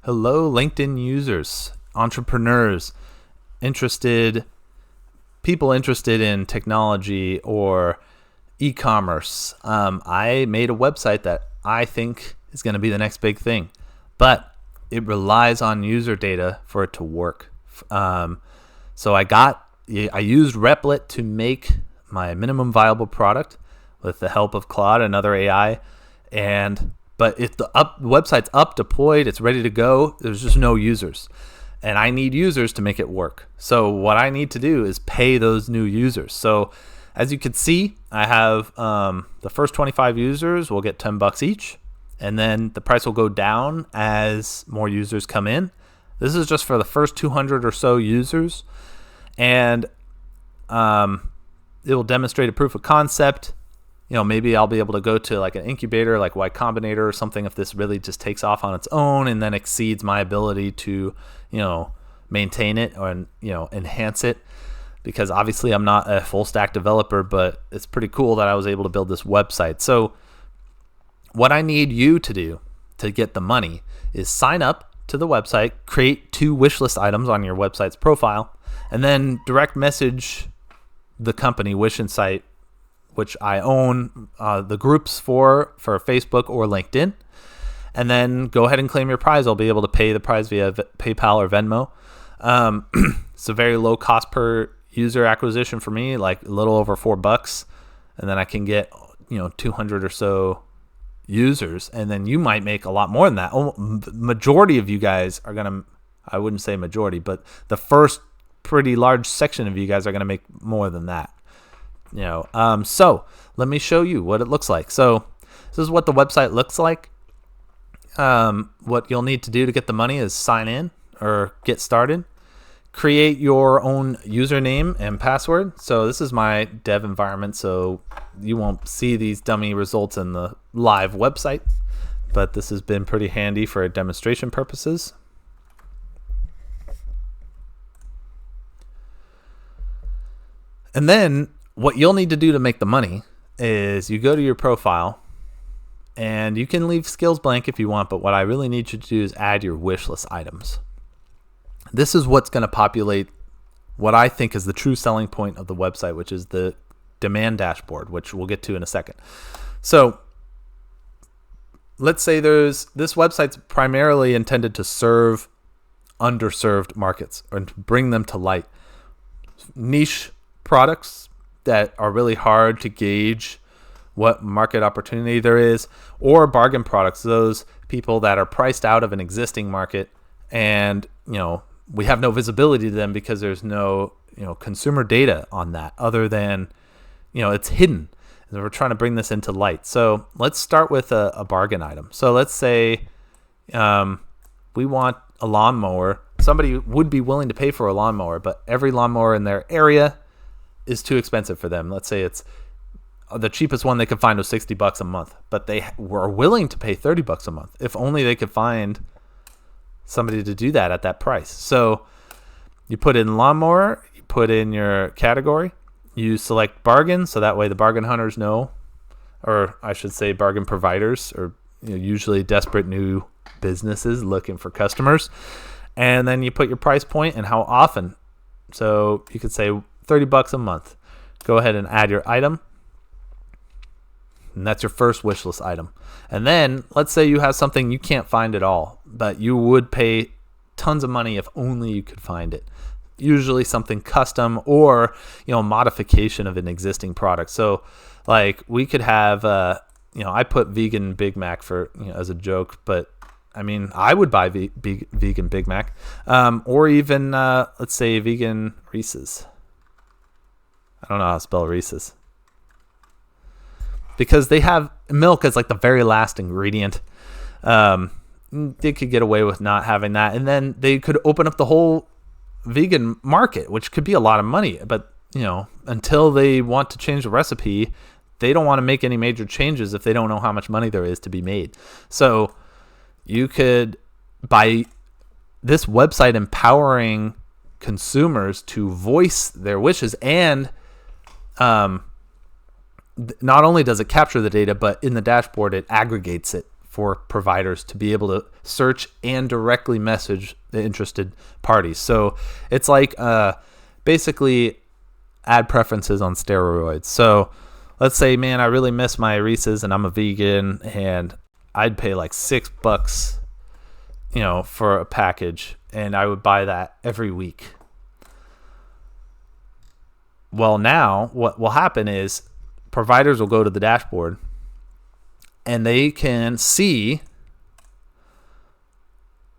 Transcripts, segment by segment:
Hello, LinkedIn users, entrepreneurs, people interested in technology or e-commerce. I made a website that I think is going to be the next big thing, but it relies on user data for it to work. So I used Replit to make my minimum viable product with the help of Claude and other AI, but if the website's up, deployed, it's ready to go, there's just no users. And I need users to make it work. So what I need to do is pay those new users. So as you can see, I have the first 25 users will get $10 each. And then the price will go down as more users come in. This is just for the first 200 or so users. And it will demonstrate a proof of concept. Maybe I'll be able to go to like an incubator like Y Combinator or something if this really just takes off on its own and then exceeds my ability to, maintain it or, enhance it. Because obviously I'm not a full stack developer, but it's pretty cool that I was able to build this website. So what I need you to do to get the money is sign up to the website, create 2 wish list items on your website's profile, and then direct message the company Wish Insight, which I own the groups for Facebook or LinkedIn, and then go ahead and claim your prize. I'll be able to pay the prize via PayPal or Venmo. It's a very low cost per user acquisition for me, like a little over $4, and then I can get 200 or so users, and then you might make a lot more than that. Majority of you guys are gonna, I wouldn't say majority, but the first pretty large section of you guys are gonna make more than that. So let me show you what it looks like. So this is what the website looks like. What you'll need to do to get the money is sign in or get started. Create your own username and password. So this is my dev environment, so you won't see these dummy results in the live website, but this has been pretty handy for demonstration purposes. And then what you'll need to do to make the money is you go to your profile, and you can leave skills blank if you want, but what I really need you to do is add your wish list items. This is what's going to populate what I think is the true selling point of the website, which is the demand dashboard, which we'll get to in a second. So let's say this website's primarily intended to serve underserved markets or to bring them to light. Niche products that are really hard to gauge what market opportunity there is, or bargain products, those people that are priced out of an existing market and we have no visibility to them because there's no consumer data on that other than it's hidden, and we're trying to bring this into light. So let's start with a bargain item. So let's say we want a lawnmower. Somebody would be willing to pay for a lawnmower, but every lawnmower in their area is too expensive for them. Let's say it's the cheapest one they could find was $60 a month, but they were willing to pay $30 a month if only they could find somebody to do that at that price. So you put in lawnmower, you put in your category, you select bargain, so that way the bargain hunters know, or I should say bargain providers, or usually desperate new businesses looking for customers. And then you put your price point and how often. So you could say $30 a month. Go ahead and add your item. And that's your first wish list item. And then let's say you have something you can't find at all, but you would pay tons of money if only you could find it. Usually something custom or modification of an existing product. So like we could have I put vegan Big Mac for as a joke, but I mean I would buy vegan Big Mac, or even let's say vegan Reese's. I don't know how to spell Reese's, because they have milk as like the very last ingredient. They could get away with not having that, and then they could open up the whole vegan market, which could be a lot of money. But until they want to change the recipe, they don't want to make any major changes if they don't know how much money there is to be made. So you could, by this website empowering consumers to voice their wishes, and not only does it capture the data, but in the dashboard it aggregates it for providers to be able to search and directly message the interested parties. So it's like basically ad preferences on steroids. So let's say, man, I really miss my Reese's and I'm a vegan, and I'd pay like $6, for a package, and I would buy that every week. Well, now what will happen is providers will go to the dashboard and they can see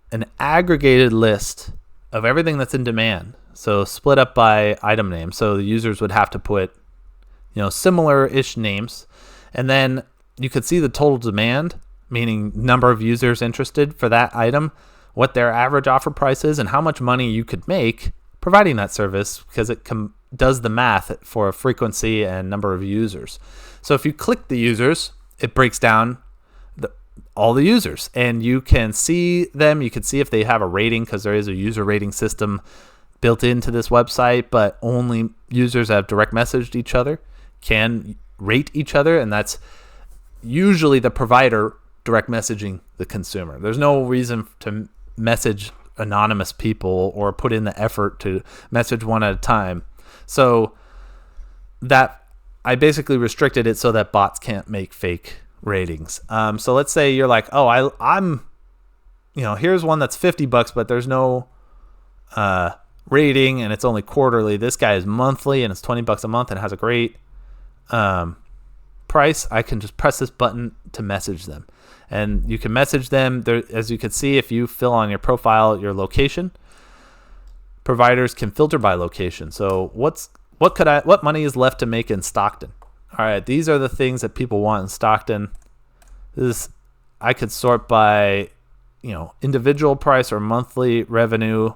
an aggregated list of everything that's in demand. So split up by item name. So the users would have to put, similar-ish names. And then you could see the total demand, meaning number of users interested for that item, what their average offer price is, and how much money you could make providing that service, because it does the math for frequency and number of users. So if you click the users, it breaks down all the users, and you can see them. You can see if they have a rating, because there is a user rating system built into this website, but only users that have direct messaged each other can rate each other, and that's usually the provider direct messaging the consumer. There's no reason to message anonymous people or put in the effort to message one at a time. So that I basically restricted it so that bots can't make fake ratings. So let's say you're like, oh, I'm here's one that's $50, but there's no rating and it's only quarterly. This guy is monthly and it's $20 a month and has a great price. I can just press this button to message them, and you can message them there. As you can see, if you fill on your profile your location, providers can filter by location. So what money is left to make in Stockton? All right, these are the things that people want in Stockton. I could sort by, individual price or monthly revenue.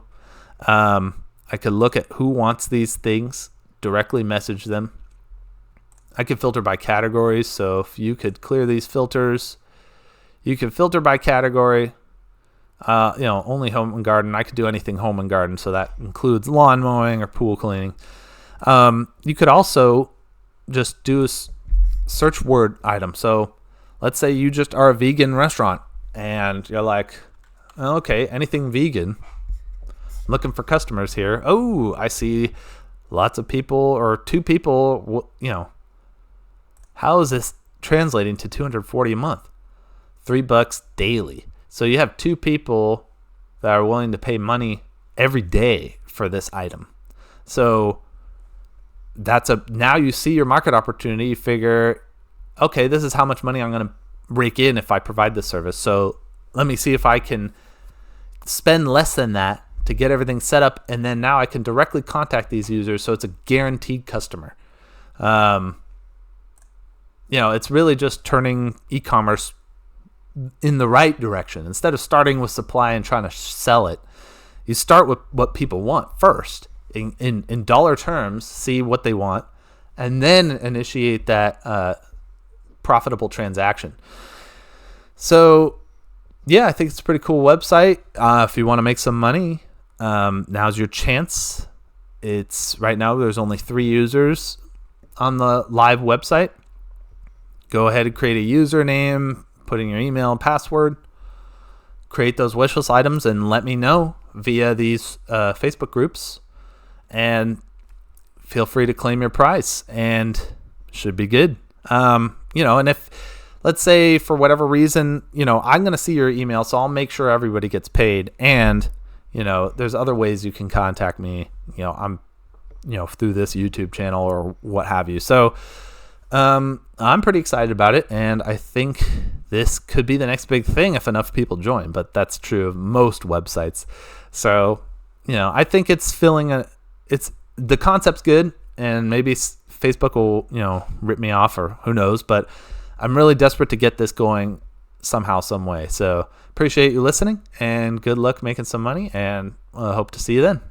I could look at who wants these things, directly message them. I could filter by categories. So if you could clear these filters, you can filter by category. Only home and garden. I could do anything home and garden, so that includes lawn mowing or pool cleaning. You could also just do a search word item. So let's say you just are a vegan restaurant and you're like, okay, anything vegan. I'm looking for customers here. Oh, I see lots of people, or 2 people, how is this translating to $240 a month? $3 daily. So you have 2 people that are willing to pay money every day for this item. So now you see your market opportunity. You figure, okay, this is how much money I'm going to rake in if I provide this service. So let me see if I can spend less than that to get everything set up, and then now I can directly contact these users. So it's a guaranteed customer. It's really just turning e-commerce in the right direction. Instead of starting with supply and trying to sell it, you start with what people want first. In dollar terms, see what they want, and then initiate that profitable transaction. So, yeah, I think it's a pretty cool website. If you want to make some money, now's your chance. Right now there's only 3 users on the live website. Go ahead and create a username, put in your email and password, create those wish list items, and let me know via these Facebook groups. And feel free to claim your prize, and should be good. And if, let's say for whatever reason, I'm going to see your email, so I'll make sure everybody gets paid. And, there's other ways you can contact me, I'm, through this YouTube channel or what have you. So, I'm pretty excited about it, and I think this could be the next big thing if enough people join, but that's true of most websites. So, I think it's the concept's good, and maybe Facebook will, rip me off, or who knows, but I'm really desperate to get this going somehow, some way. So appreciate you listening, and good luck making some money, and hope to see you then.